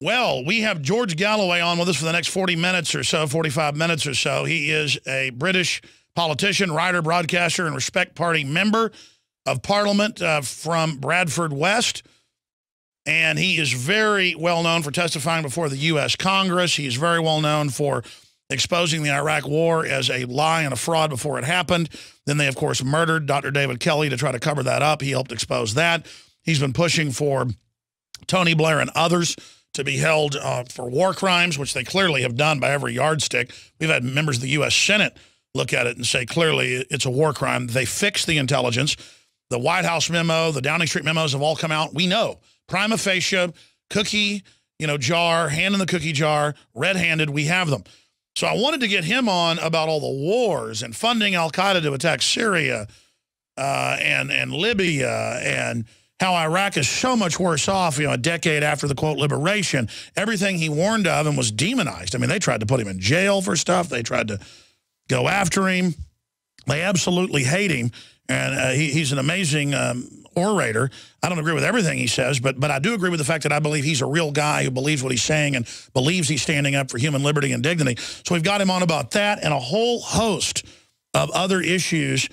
Well, we have George Galloway on with us for the next 40 minutes or so, 45 minutes or so. He is a British politician, writer, broadcaster, and Respect Party member of Parliament from Bradford West. And he is very well known for testifying before the U.S. Congress. He is very well known for exposing the Iraq War as a lie and a fraud before it happened. Then they, of course, murdered Dr. David Kelly to try to cover that up. He helped expose that. He's been pushing for Tony Blair and others to be held for war crimes, which they clearly have done by every yardstick. We've had members of the U.S. Senate look at it and say, clearly, it's a war crime. They fixed the intelligence. The White House memo, the Downing Street memos have all come out. We know. Prima facie, cookie, jar, hand in the cookie jar, red-handed, we have them. So I wanted to get him on about all the wars and funding al-Qaeda to attack Syria and Libya, and how Iraq is so much worse off, a decade after the, quote, liberation. Everything he warned of and was demonized. I mean, they tried to put him in jail for stuff. They tried to go after him. They absolutely hate him. And he's an amazing orator. I don't agree with everything he says, but I do agree with the fact that I believe he's a real guy who believes what he's saying and believes he's standing up for human liberty and dignity. So we've got him on about that and a whole host of other issues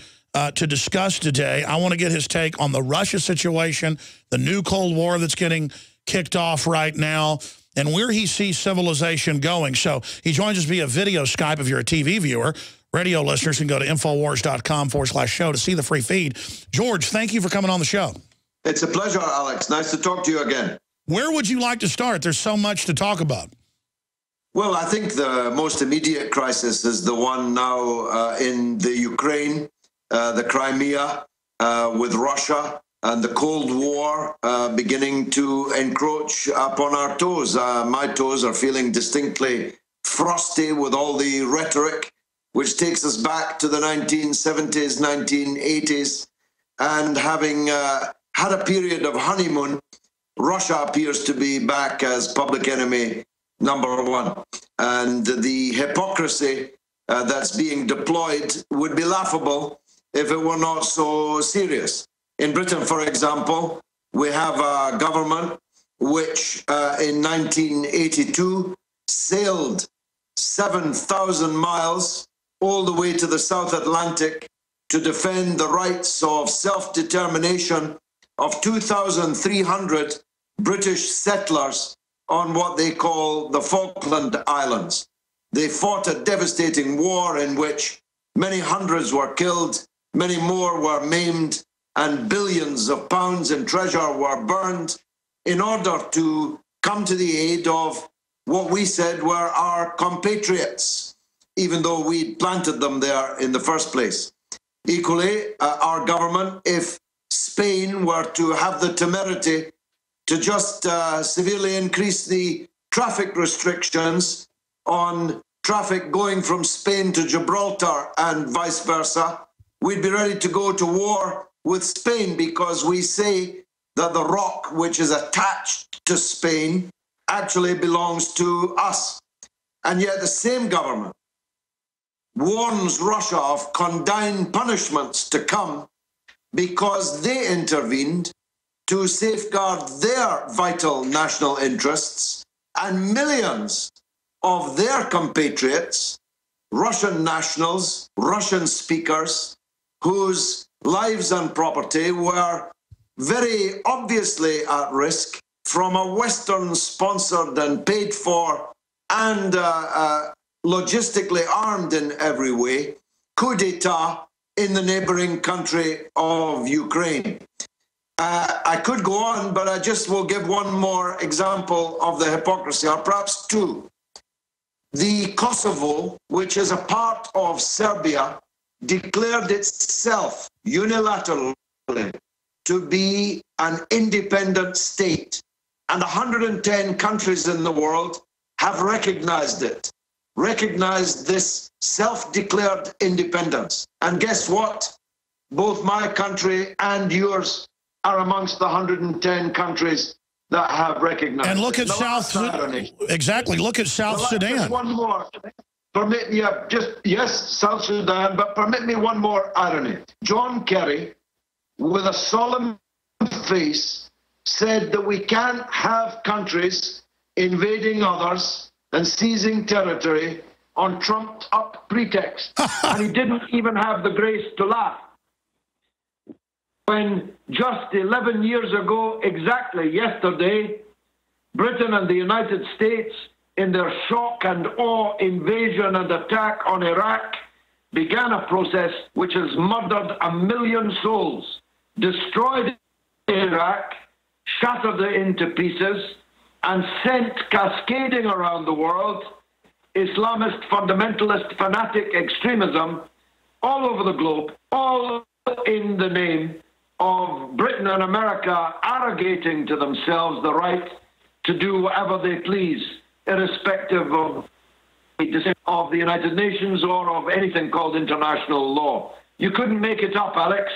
to discuss today. I want to get his take on the Russia situation, the new Cold War that's getting kicked off right now, and where he sees civilization going. So he joins us via video Skype if you're a TV viewer. Radio listeners can go to Infowars.com/show to see the free feed. George, thank you for coming on the show. It's a pleasure, Alex. Nice to talk to you again. Where would you like to start? There's so much to talk about. Well, I think the most immediate crisis is the one now in the Ukraine, the Crimea, with Russia, and the Cold War beginning to encroach upon our toes. My toes are feeling distinctly frosty with all the rhetoric, which takes us back to the 1970s, 1980s. And having had a period of honeymoon, Russia appears to be back as public enemy #1. And the hypocrisy that's being deployed would be laughable if it were not so serious. In Britain, for example, we have a government which in 1982 sailed 7,000 miles all the way to the South Atlantic to defend the rights of self-determination of 2,300 British settlers on what they call the Falkland Islands. They fought a devastating war in which many hundreds were killed, many more were maimed, and billions of pounds in treasure were burned in order to come to the aid of what we said were our compatriots, even though we planted them there in the first place. Equally, our government, if Spain were to have the temerity to just severely increase the traffic restrictions on traffic going from Spain to Gibraltar and vice versa, we'd be ready to go to war with Spain, because we say that the rock which is attached to Spain actually belongs to us. And yet the same government warns Russia of condign punishments to come because they intervened to safeguard their vital national interests, and millions of their compatriots, Russian nationals, Russian speakers, whose lives and property were very obviously at risk from a Western-sponsored and paid for and logistically armed in every way coup d'etat in the neighboring country of Ukraine. I could go on, but I just will give one more example of the hypocrisy, or perhaps two. The Kosovo, which is a part of Serbia, declared itself unilaterally to be an independent state, and 110 countries in the world have recognized it, recognized this self-declared independence. And guess what? Both my country and yours are amongst the 110 countries that have recognized. And look at South Sudan. Exactly. Look at South Sudan. Just one more. Permit me, yes, South Sudan, but permit me one more irony. John Kerry, with a solemn face, said that we can't have countries invading others, and seizing territory on trumped-up pretext. And he didn't even have the grace to laugh. When just 11 years ago, exactly yesterday, Britain and the United States, in their shock and awe invasion and attack on Iraq, began a process which has murdered 1 million souls, destroyed Iraq, shattered it into pieces, and sent cascading around the world Islamist, fundamentalist, fanatic extremism all over the globe, all in the name of Britain and America arrogating to themselves the right to do whatever they please, irrespective of the United Nations or of anything called international law. You couldn't make it up, Alex.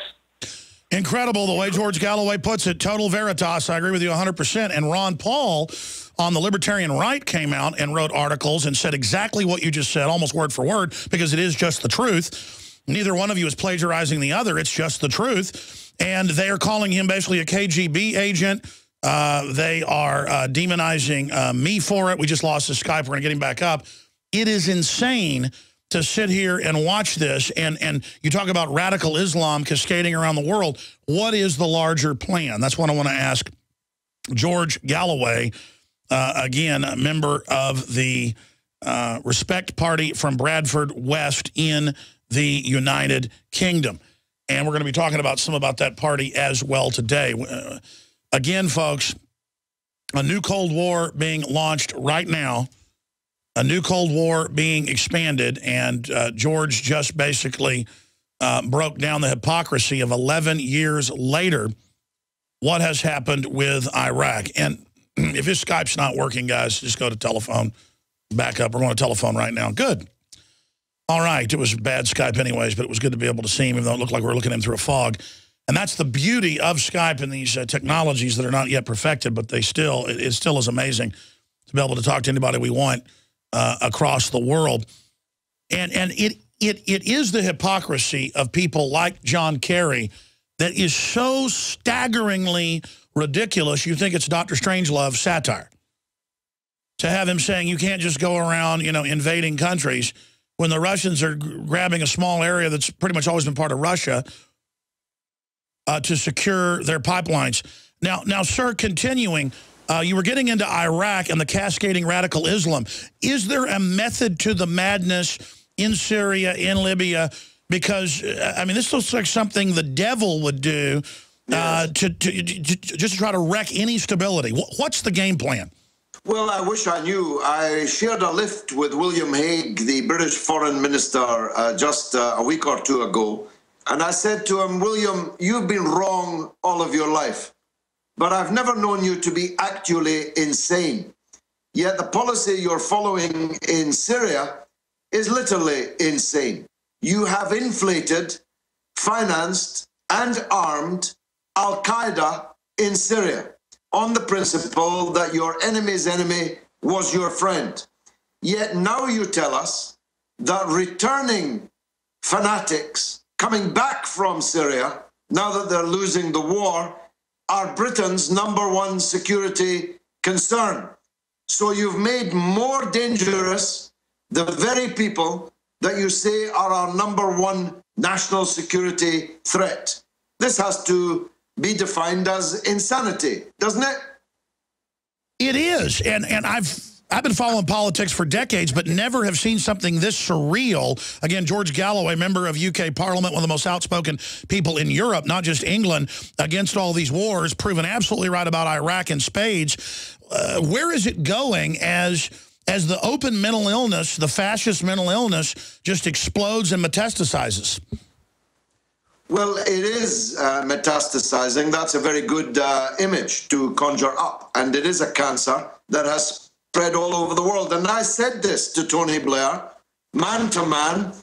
Incredible the way George Galloway puts it. Total veritas. I agree with you 100%. And Ron Paul on the libertarian right came out and wrote articles and said exactly what you just said, almost word for word, because it is just the truth. Neither one of you is plagiarizing the other. It's just the truth. And they are calling him basically a KGB agent. They are demonizing me for it. We just lost his Skype. We're going to get him back up. It is insane to sit here and watch this. And you talk about radical Islam cascading around the world. What is the larger plan? That's what I want to ask George Galloway, again, a member of the Respect Party from Bradford West in the United Kingdom. And we're going to be talking about some about that party as well today. Again, folks, a new Cold War being launched right now, a new Cold War being expanded, and George just basically broke down the hypocrisy of 11 years later, what has happened with Iraq. And if his Skype's not working, guys, just go to telephone, back up. We're going to telephone right now. Good. All right. It was bad Skype anyways, but it was good to be able to see him, even though it looked like we were looking at him through a fog. And that's the beauty of Skype and these technologies that are not yet perfected, but it still is amazing to be able to talk to anybody we want across the world. And it is the hypocrisy of people like John Kerry that is so staggeringly ridiculous, you think it's Dr. Strangelove satire. To have him saying you can't just go around, you know, invading countries when the Russians are grabbing a small area that's pretty much always been part of Russia to secure their pipelines. Now, sir, continuing, you were getting into Iraq and the cascading radical Islam. Is there a method to the madness in Syria, in Libya? Because, I mean, this looks like something the devil would do just to try to wreck any stability. What's the game plan? Well, I wish I knew. I shared a lift with William Hague, the British foreign minister, just a week or two ago. And I said to him, William, you've been wrong all of your life, but I've never known you to be actually insane. Yet the policy you're following in Syria is literally insane. You have inflated, financed, and armed Al-Qaeda in Syria on the principle that your enemy's enemy was your friend. Yet now you tell us that returning fanatics coming back from Syria, now that they're losing the war, are Britain's #1 security concern. So you've made more dangerous the very people that you say are our #1 national security threat. This has to be defined as insanity, doesn't it? It is, and I've been following politics for decades, but never have seen something this surreal. Again, George Galloway, member of UK Parliament, one of the most outspoken people in Europe, not just England, against all these wars, proven absolutely right about Iraq in spades. Where is it going as the open mental illness, the fascist mental illness, just explodes and metastasizes? Well, it is metastasizing. That's a very good image to conjure up. And it is a cancer that has spread all over the world. And I said this to Tony Blair, man to man,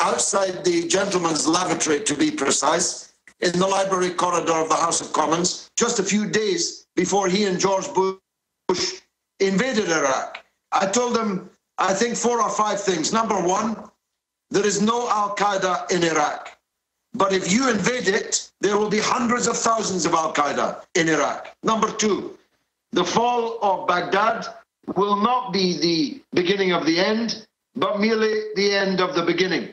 outside the gentleman's lavatory, to be precise, in the library corridor of the House of Commons, just a few days before he and George Bush invaded Iraq. I told him, I think 4 or 5 things. Number one, there is no Al-Qaeda in Iraq. But if you invade it, there will be hundreds of thousands of Al-Qaeda in Iraq. Number two, the fall of Baghdad will not be the beginning of the end, but merely the end of the beginning.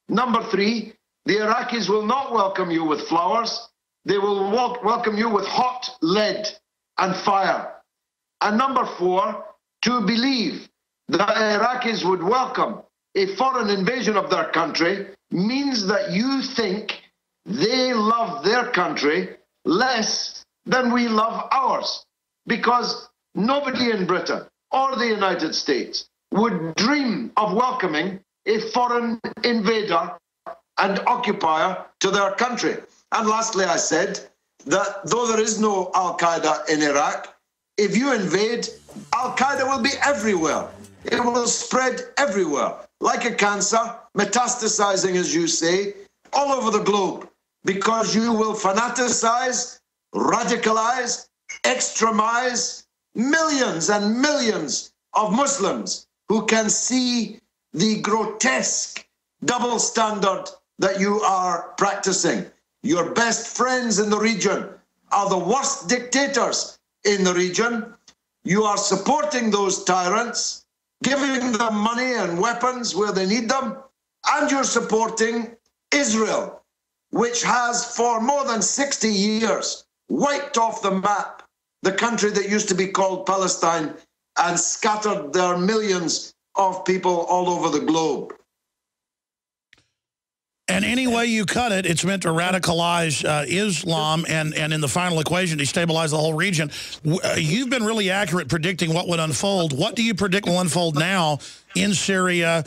Number three, the Iraqis will not welcome you with flowers. They will welcome you with hot lead and fire. And number four, to believe that Iraqis would welcome a foreign invasion of their country means that you think they love their country less than we love ours. Because nobody in Britain or the United States would dream of welcoming a foreign invader and occupier to their country. And lastly, I said that though there is no Al-Qaeda in Iraq, if you invade, Al-Qaeda will be everywhere. It will spread everywhere, like a cancer, metastasizing, as you say, all over the globe, because you will fanaticize, radicalize, extremize millions and millions of Muslims who can see the grotesque double standard that you are practicing. Your best friends in the region are the worst dictators in the region. You are supporting those tyrants, giving them money and weapons where they need them, and you're supporting Israel, which has for more than 60 years wiped off the map the country that used to be called Palestine and scattered their millions of people all over the globe. And any way you cut it, it's meant to radicalize Islam and in the final equation, destabilize the whole region. You've been really accurate predicting what would unfold. What do you predict will unfold now in Syria,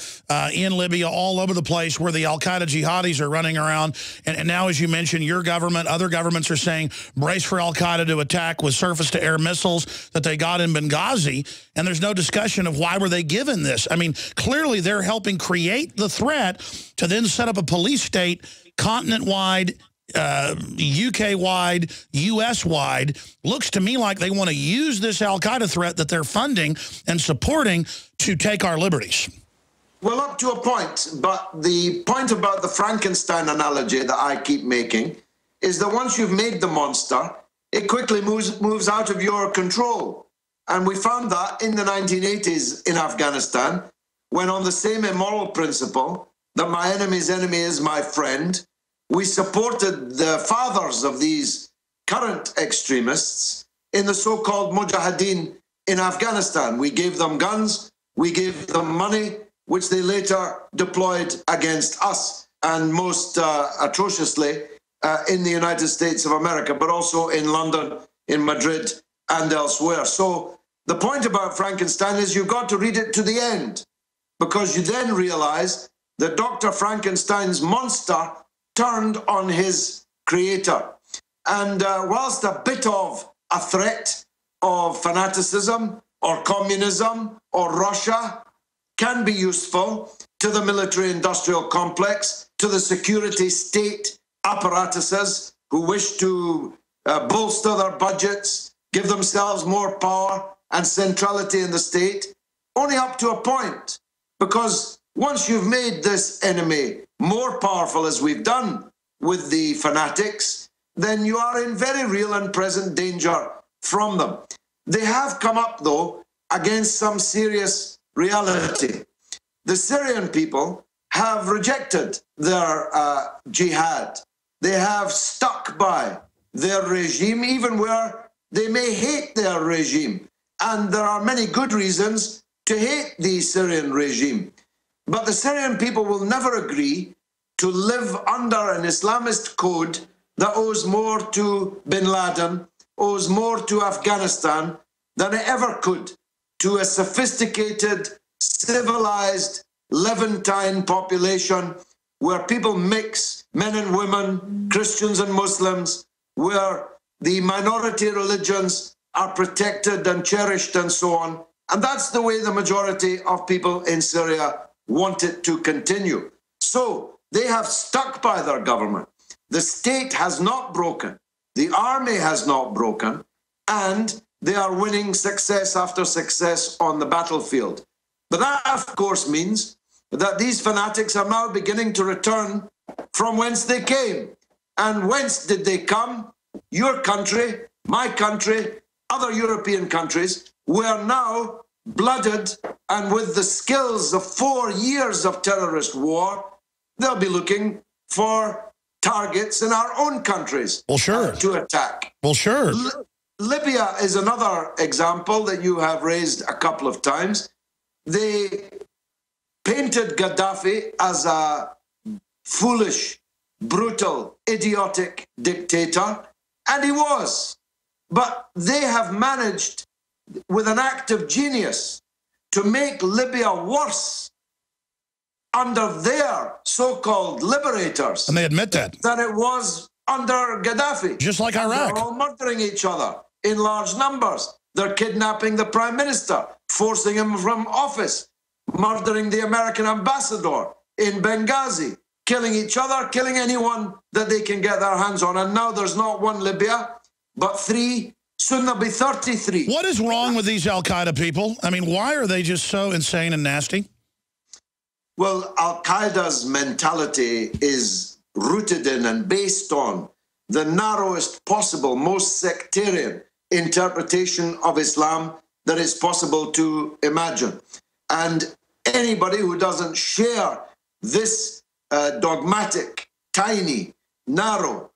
in Libya, all over the place where the Al-Qaeda jihadis are running around? And now, as you mentioned, your government, other governments are saying, brace for Al-Qaeda to attack with surface-to-air missiles that they got in Benghazi. And there's no discussion of why were they given this. I mean, clearly they're helping create the threat to then set up a police state continent-wide, UK-wide, US-wide. Looks to me like they want to use this Al-Qaeda threat that they're funding and supporting to take our liberties. Well, up to a point, but the point about the Frankenstein analogy that I keep making is that once you've made the monster, it quickly moves out of your control. And we found that in the 1980s in Afghanistan, when on the same immoral principle that my enemy's enemy is my friend, we supported the fathers of these current extremists in the so-called Mujahideen in Afghanistan. We gave them guns, we gave them money, which they later deployed against us, and most atrociously in the United States of America, but also in London, in Madrid, and elsewhere. So the point about Frankenstein is you've got to read it to the end, because you then realize that Dr. Frankenstein's monster turned on his creator. And whilst a bit of a threat of fanaticism or communism or Russia can be useful to the military-industrial complex, to the security state apparatuses who wish to bolster their budgets, give themselves more power and centrality in the state, only up to a point. Because once you've made this enemy more powerful, as we've done with the fanatics, then you are in very real and present danger from them. They have come up, though, against some serious reality. The Syrian people have rejected their jihad. They have stuck by their regime, even where they may hate their regime. And there are many good reasons to hate the Syrian regime. But the Syrian people will never agree to live under an Islamist code that owes more to bin Laden, owes more to Afghanistan than it ever could to a sophisticated, civilized, Levantine population where people mix, men and women, Christians and Muslims, where the minority religions are protected and cherished and so on. And that's the way the majority of people in Syria want it to continue. So they have stuck by their government. The state has not broken. The army has not broken. And they are winning success after success on the battlefield. But that, of course, means that these fanatics are now beginning to return from whence they came. And whence did they come? Your country, my country, other European countries, where now blooded and with the skills of 4 years of terrorist war, they'll be looking for targets in our own countries to attack. Well, sure. Libya is another example that you have raised a couple of times. They painted Gaddafi as a foolish, brutal, idiotic dictator, and he was. But they have managed, with an act of genius, to make Libya worse under their so-called liberators. And they admit that. Than it was under Gaddafi. Just like Iraq. They're all murdering each other in large numbers. They're kidnapping the prime minister, forcing him from office, murdering the American ambassador in Benghazi, killing each other, killing anyone that they can get their hands on. And now there's not one Libya, but 3. Soon there'll be 33. What is wrong with these al-Qaeda people? I mean, why are they just so insane and nasty? Well, al-Qaeda's mentality is rooted in and based on the narrowest possible, most sectarian interpretation of Islam that is possible to imagine. And anybody who doesn't share this dogmatic, tiny, narrow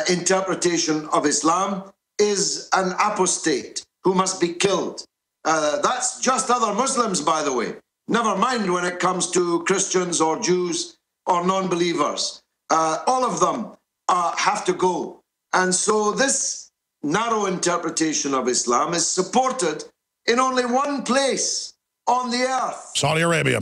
interpretation of Islam is an apostate who must be killed. That's just other Muslims, by the way. Never mind when it comes to Christians or Jews or non-believers. All of them have to go. And so this narrow interpretation of Islam is supported in only one place on the earth. Saudi Arabia.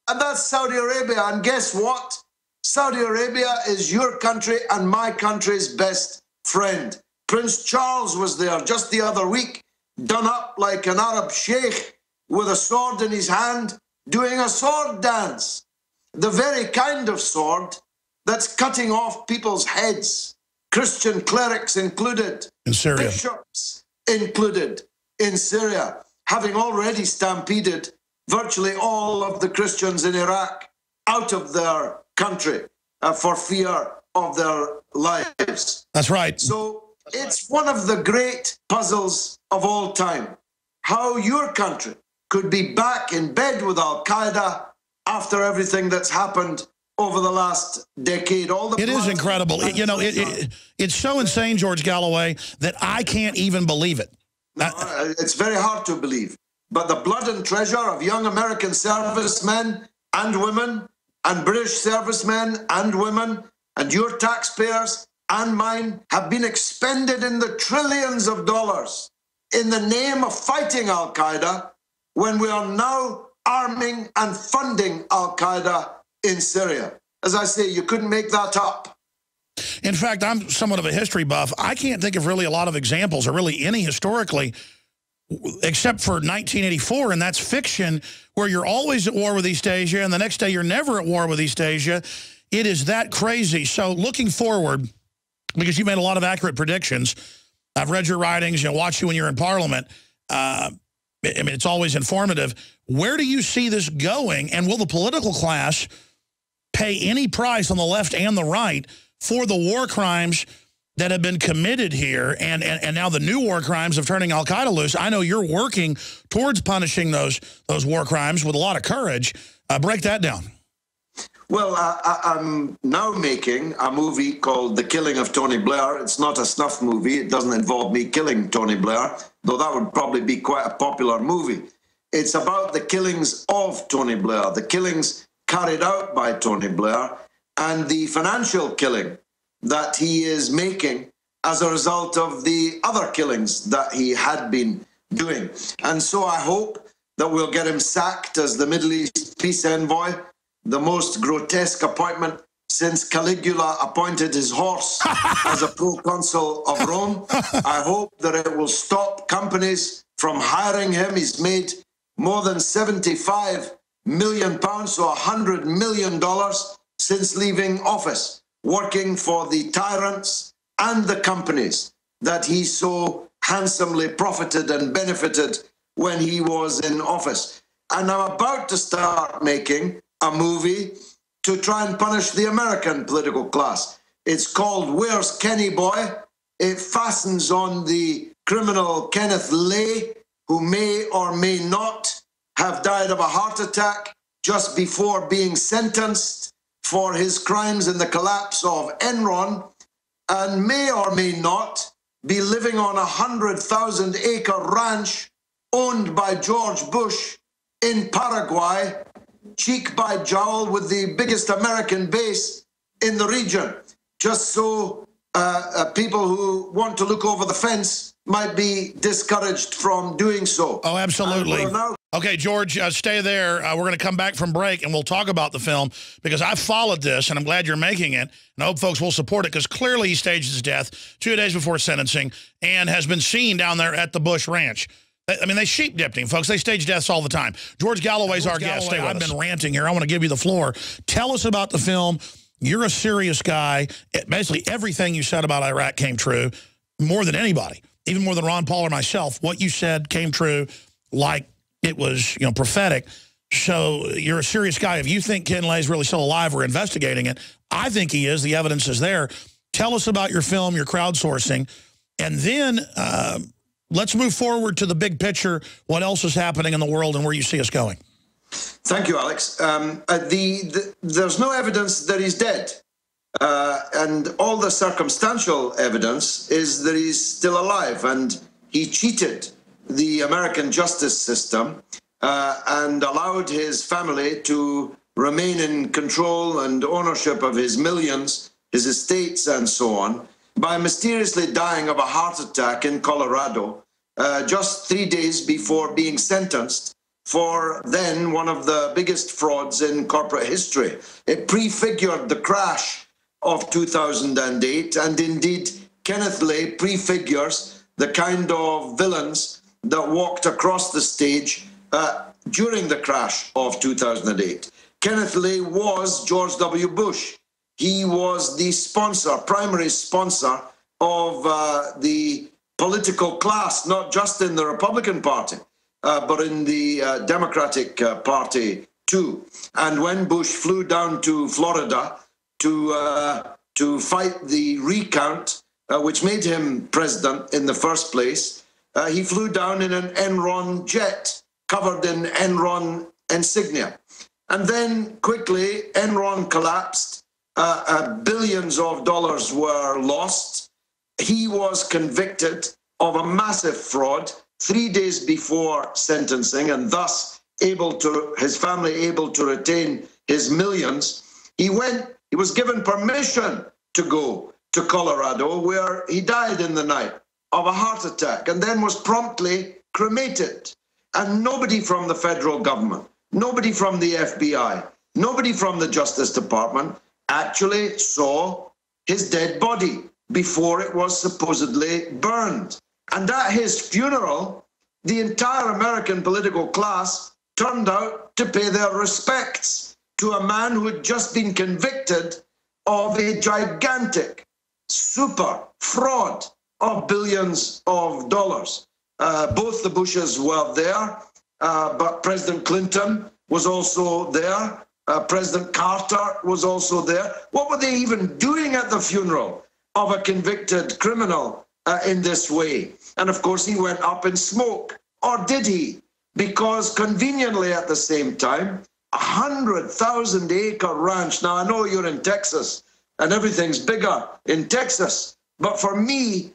And that's Saudi Arabia. And guess what? Saudi Arabia is your country and my country's best friend. Prince Charles was there just the other week, done up like an Arab sheikh with a sword in his hand, doing a sword dance. The very kind of sword that's cutting off people's heads, Christian clerics included, in Syria, bishops included in Syria, having already stampeded virtually all of the Christians in Iraq out of their country for fear of their lives. That's right. So it's one of the great puzzles of all time, how your country could be back in bed with Al-Qaeda after everything that's happened over the last decade. It is incredible. It's so insane, George Galloway, that I can't even believe it. No, it's very hard to believe. But the blood and treasure of young American servicemen and women and British servicemen and women and your taxpayers and mine have been expended in the trillions of dollars in the name of fighting Al-Qaeda when we are now arming and funding Al-Qaeda in Syria. As I say, you couldn't make that up. In fact, I'm somewhat of a history buff. I can't think of really a lot of examples, or really any historically, except for 1984, and that's fiction, where you're always at war with East Asia, and the next day you're never at war with East Asia. It is that crazy. So looking forward, because you made a lot of accurate predictions, I've read your writings, watched you when you're in Parliament. I mean, it's always informative. Where do you see this going, and will the political class pay any price on the left and the right for the war crimes that have been committed here, and now the new war crimes of turning Al-Qaeda loose? I know you're working towards punishing those war crimes with a lot of courage. Break that down. Well, I'm now making a movie called The Killing of Tony Blair. It's not a snuff movie. It doesn't involve me killing Tony Blair, though that would probably be quite a popular movie. It's about the killings of Tony Blair, the killings carried out by Tony Blair, and the financial killing that he is making as a result of the other killings that he had been doing. And so I hope that we'll get him sacked as the Middle East peace envoy, the most grotesque appointment since Caligula appointed his horse as a proconsul of Rome. I hope that it will stop companies from hiring him. He's made more than £75 million, so $100 million since leaving office, working for the tyrants and the companies that he so handsomely profited and benefited when he was in office. And I'm about to start making a movie to try and punish the American political class. It's called Where's Kenny Boy? It fastens on the criminal Kenneth Lay, who may or may not have died of a heart attack just before being sentenced for his crimes in the collapse of Enron, and may or may not be living on a 100,000-acre ranch owned by George Bush in Paraguay, cheek by jowl with the biggest American base in the region, just so people who want to look over the fence might be discouraged from doing so. Oh, absolutely. Okay, George, stay there. We're going to come back from break, and we'll talk about the film, because I followed this, and I'm glad you're making it, and I hope folks will support it, because clearly he staged his death 2 days before sentencing and has been seen down there at the Bush Ranch. I mean, they sheep-dipped him, folks. They stage deaths all the time. George Galloway's our guest. Stay with us. I've been ranting here. I want to give you the floor. Tell us about the film. You're a serious guy. Basically, everything you said about Iraq came true, more than anybody, even more than Ron Paul or myself. What you said came true like it was, you know, prophetic. So you're a serious guy. If you think Ken Lay's really still alive, we're investigating it. I think he is. The evidence is there. Tell us about your film, your crowdsourcing, and then let's move forward to the big picture, what else is happening in the world and where you see us going. Thank you, Alex. There's no evidence that he's dead. And all the circumstantial evidence is that he's still alive, and he cheated the American justice system and allowed his family to remain in control and ownership of his millions, his estates, and so on, by mysteriously dying of a heart attack in Colorado just 3 days before being sentenced for then one of the biggest frauds in corporate history. It prefigured the crash of 2008, and indeed Kenneth Lay prefigures the kind of villains that walked across the stage during the crash of 2008. Kenneth Lay was George W. Bush. He was the sponsor, primary sponsor of the political class, not just in the Republican Party, but in the Democratic Party too. And when Bush flew down to Florida to fight the recount, which made him president in the first place, he flew down in an Enron jet covered in Enron insignia. And then quickly Enron collapsed, billions of dollars were lost. He was convicted of a massive fraud 3 days before sentencing, and thus his family able to retain his millions. He was given permission to go to Colorado, where he died in the night of a heart attack, and then was promptly cremated. And nobody from the federal government, nobody from the FBI, nobody from the Justice Department actually saw his dead body before it was supposedly burned. And at his funeral, the entire American political class turned out to pay their respects to a man who had just been convicted of a gigantic super fraud of billions of dollars. Both the Bushes were there, but President Clinton was also there. President Carter was also there. What were they even doing at the funeral of a convicted criminal in this way? And of course, he went up in smoke. Or did he? Because conveniently at the same time, 100,000-acre ranch. Now, I know you're in Texas and everything's bigger in Texas, but for me,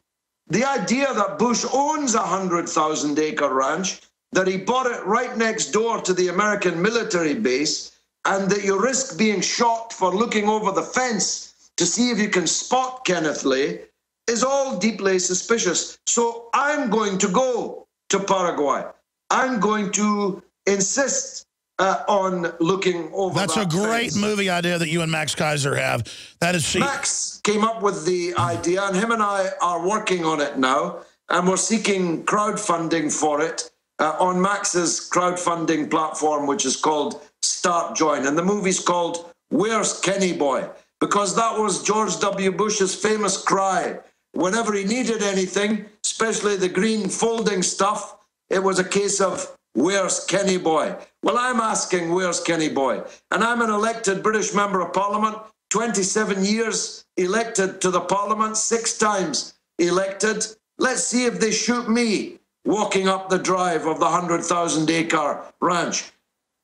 the idea that Bush owns a 100,000-acre ranch, that he bought it right next door to the American military base, and that you risk being shot for looking over the fence to see if you can spot Kenneth Lay, is all deeply suspicious. So I'm going to go to Paraguay. I'm going to insist on looking over That's that a great fence. movie idea that you and Max Kaiser have. That is Max came up with the idea, and him and I are working on it now, and we're seeking crowdfunding for it on Max's crowdfunding platform, which is called Start Join. And the movie's called Where's Kenny Boy? Because that was George W. Bush's famous cry. Whenever he needed anything, especially the green folding stuff, it was a case of, where's Kenny Boy? Well, I'm asking, where's Kenny Boy? And I'm an elected British Member of Parliament, 27 years elected to the Parliament, 6 times elected. Let's see if they shoot me walking up the drive of the 100,000-acre ranch.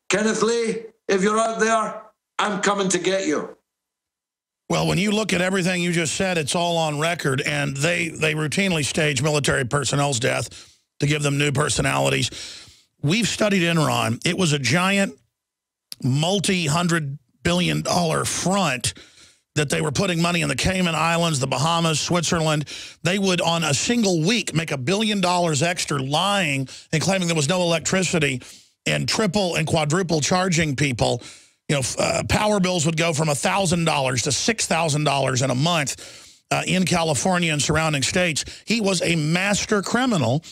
Kenneth Lee, if you're out there, I'm coming to get you. Well, when you look at everything you just said, it's all on record, and they routinely stage military personnel's death to give them new personalities. We've studied Enron. It was a giant multi-hundred-billion-dollar front that they were putting money in the Cayman Islands, the Bahamas, Switzerland. They would, on a single week, make $1 billion extra lying and claiming there was no electricity and triple and quadruple charging people. You know, power bills would go from $1,000 to $6,000 in a month in California and surrounding states. He was a master criminal.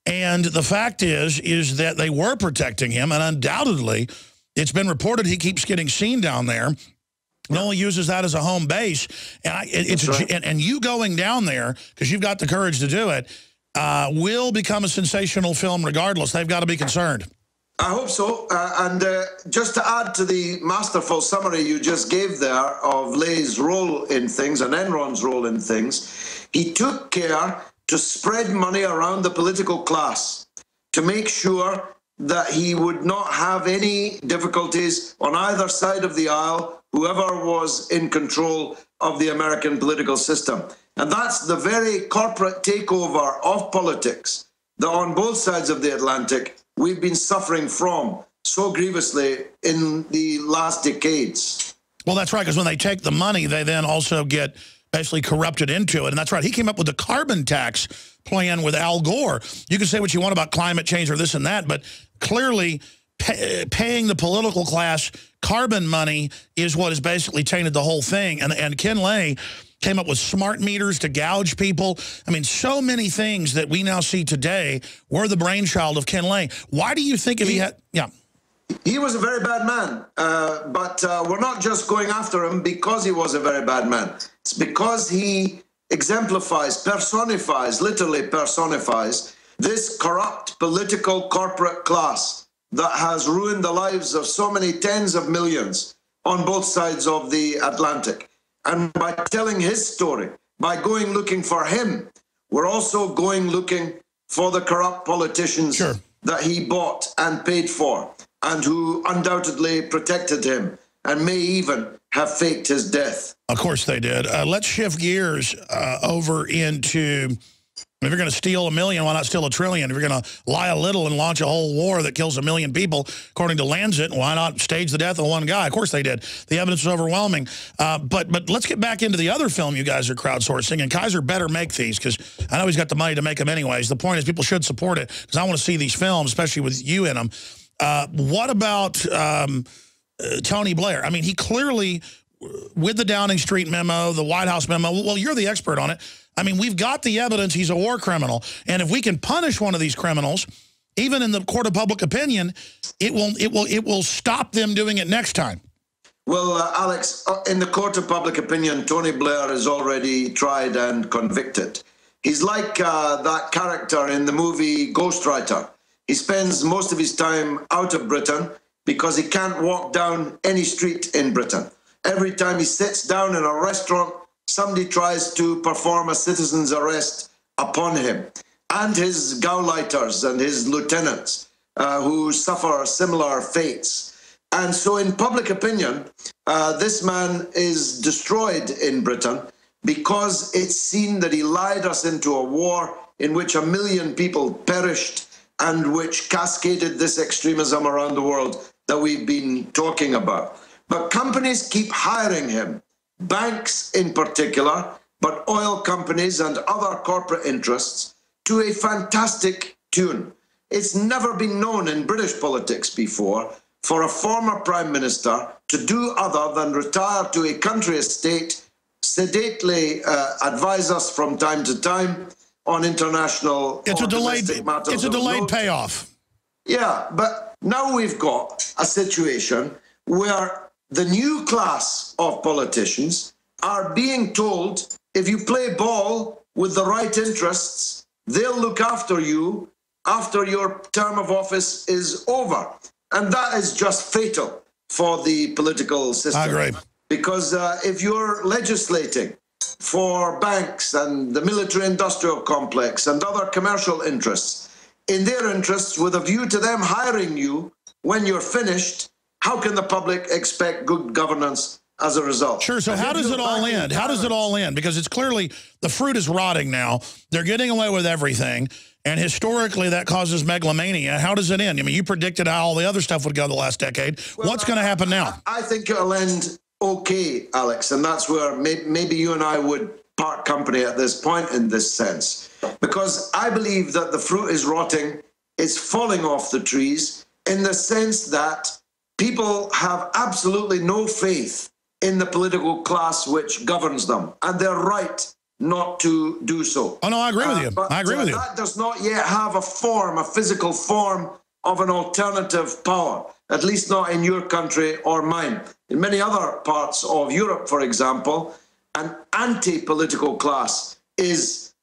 And the fact is that they were protecting him, and undoubtedly, it's been reported he keeps getting seen down there. He only uses that as a home base. And, and you going down there, because you've got the courage to do it, will become a sensational film regardless. They've got to be concerned. I hope so. And just to add to the masterful summary you just gave there of Lay's role in things and Enron's role in things, he took care to spread money around the political class to make sure that he would not have any difficulties on either side of the aisle, whoever was in control of the American political system. And that's the very corporate takeover of politics that on both sides of the Atlantic we've been suffering from so grievously in the last decades. Well, that's right, because when they take the money, they then also get basically corrupted into it. And that's right. He came up with the carbon tax plan with Al Gore. You can say what you want about climate change or this and that, but clearly paying the political class carbon money is what has basically tainted the whole thing. And Ken Lay came up with smart meters to gouge people. I mean, so many things that we now see today were the brainchild of Ken Lay. Why do you think if he had... Yeah. He was a very bad man, but we're not just going after him because he was a very bad man. It's because he exemplifies, personifies, literally personifies, this corrupt political corporate class that has ruined the lives of so many tens of millions on both sides of the Atlantic. And by telling his story, by going looking for him, we're also going looking for the corrupt politicians that he bought and paid for, and who undoubtedly protected him and may even have faked his death. Of course they did. Let's shift gears over into, if you're going to steal $1 million, why not steal $1 trillion? If you're going to lie a little and launch a whole war that kills 1 million people, according to Lancet, why not stage the death of one guy? Of course they did. The evidence was overwhelming. But let's get back into the other film you guys are crowdsourcing. And Kaiser better make these, because I know he's got the money to make them anyways. The point is people should support it, because I want to see these films, especially with you in them. What about Tony Blair? I mean, he clearly, with the Downing Street memo, the White House memo, well, you're the expert on it. I mean, we've got the evidence he's a war criminal. And if we can punish one of these criminals, even in the court of public opinion, it will stop them doing it next time. Well, Alex, in the court of public opinion, Tony Blair is already tried and convicted. He's like that character in the movie Ghostwriter. He spends most of his time out of Britain because he can't walk down any street in Britain. Every time he sits down in a restaurant, somebody tries to perform a citizen's arrest upon him, and his gauleiters and his lieutenants who suffer similar fates. And so in public opinion, this man is destroyed in Britain because it's seen that he lied us into a war in which 1 million people perished and which cascaded this extremism around the world that we've been talking about. But companies keep hiring him, banks in particular, but oil companies and other corporate interests, to a fantastic tune. It's never been known in British politics before for a former prime minister to do other than retire to a country estate, sedately advise us from time to time on international It's a delayed payoff. Yeah, but now we've got a situation where the new class of politicians are being told, if you play ball with the right interests, they'll look after you after your term of office is over. And that is just fatal for the political system. I agree. Because if you're legislating for banks and the military-industrial complex and other commercial interests, in their interests with a view to them hiring you when you're finished, how can the public expect good governance as a result? Sure, so how does it all end? How does it all end? Because it's clearly, the fruit is rotting now. They're getting away with everything. And historically, that causes megalomania. How does it end? I mean, you predicted how all the other stuff would go the last decade. Well, what's going to happen now? I think it'll end okay, Alex. And that's where maybe you and I would part company at this point in this sense. Because I believe that the fruit is rotting, it's falling off the trees, in the sense that people have absolutely no faith in the political class which governs them. And they're right not to do so. Oh, no, I agree with you. But I agree with you. That does not yet have a form, a physical form of an alternative power, at least not in your country or mine. In many other parts of Europe, for example, an anti-political class is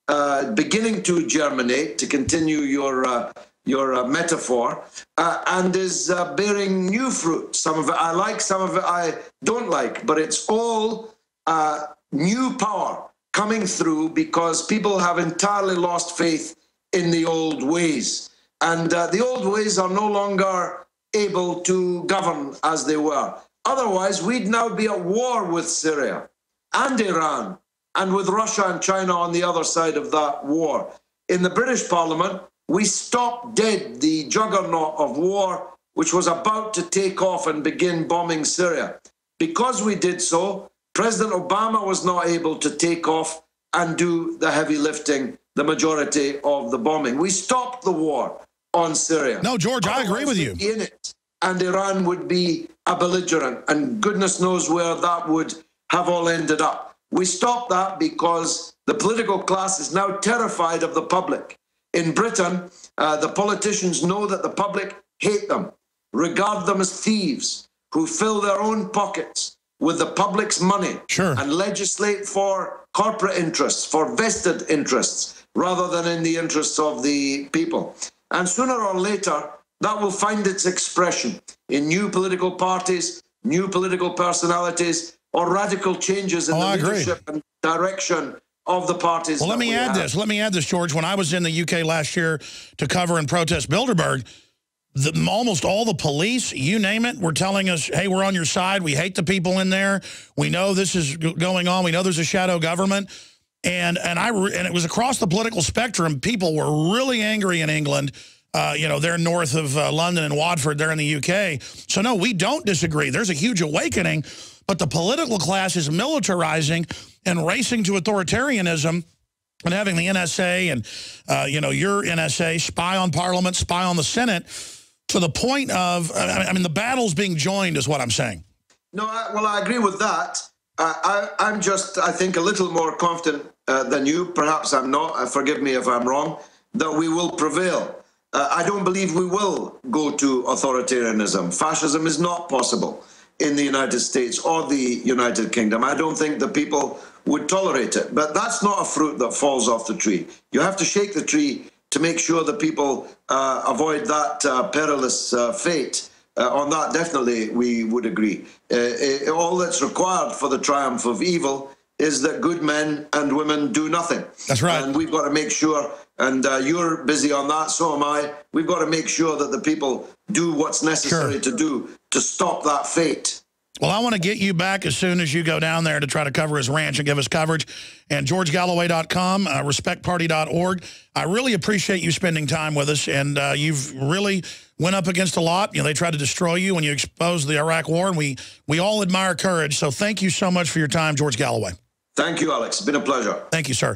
beginning to germinate, to continue your metaphor, and is bearing new fruit. Some of it I like, some of it I don't like, but it's all new power coming through because people have entirely lost faith in the old ways. And the old ways are no longer able to govern as they were. Otherwise, we'd now be at war with Syria and Iran and with Russia and China on the other side of that war. In the British Parliament, we stopped dead the juggernaut of war, which was about to take off and begin bombing Syria. Because we did so, President Obama was not able to take off and do the heavy lifting, the majority of the bombing. We stopped the war on Syria. No, George, I agree with you. In it, and Iran would be a belligerent, and goodness knows where that would have all ended up. We stopped that because the political class is now terrified of the public. In Britain, the politicians know that the public hate them, regard them as thieves who fill their own pockets with the public's money, sure, and legislate for corporate interests, for vested interests, rather than in the interests of the people. And sooner or later, that will find its expression in new political parties, new political personalities, or radical changes in the leadership and direction of the parties. Well, let me add this, George. When I was in the UK last year to cover and protest Bilderberg, almost all the police, you name it, were telling us, hey, we're on your side. We hate the people in there. We know this is going on. We know there's a shadow government. And it was across the political spectrum. People were really angry in England. They're north of London and Watford. They're in the UK. So, no, we don't disagree. There's a huge awakening. But the political class is militarizing and racing to authoritarianism and having the NSA and, your NSA spy on Parliament, spy on the Senate, to the point of, I mean, the battle's being joined is what I'm saying. No, I agree with that. I'm just, I think, a little more confident than you. Perhaps I'm not. Forgive me if I'm wrong, that we will prevail. I don't believe we will go to authoritarianism. Fascism is not possible in the United States or the United Kingdom. I don't think the people would tolerate it. But that's not a fruit that falls off the tree. You have to shake the tree to make sure that people avoid that perilous fate. On that, definitely, we would agree. All that's required for the triumph of evil is that good men and women do nothing. That's right. And we've got to make sure, and you're busy on that, so am I, we've got to make sure that the people do what's necessary to do to stop that fate. Well, I want to get you back as soon as you go down there to try to cover his ranch and give us coverage. And GeorgeGalloway.com, respectparty.org. I really appreciate you spending time with us, and you've really went up against a lot. They tried to destroy you when you exposed the Iraq War, and we all admire courage. So thank you so much for your time, George Galloway. Thank you, Alex. It's been a pleasure. Thank you, sir.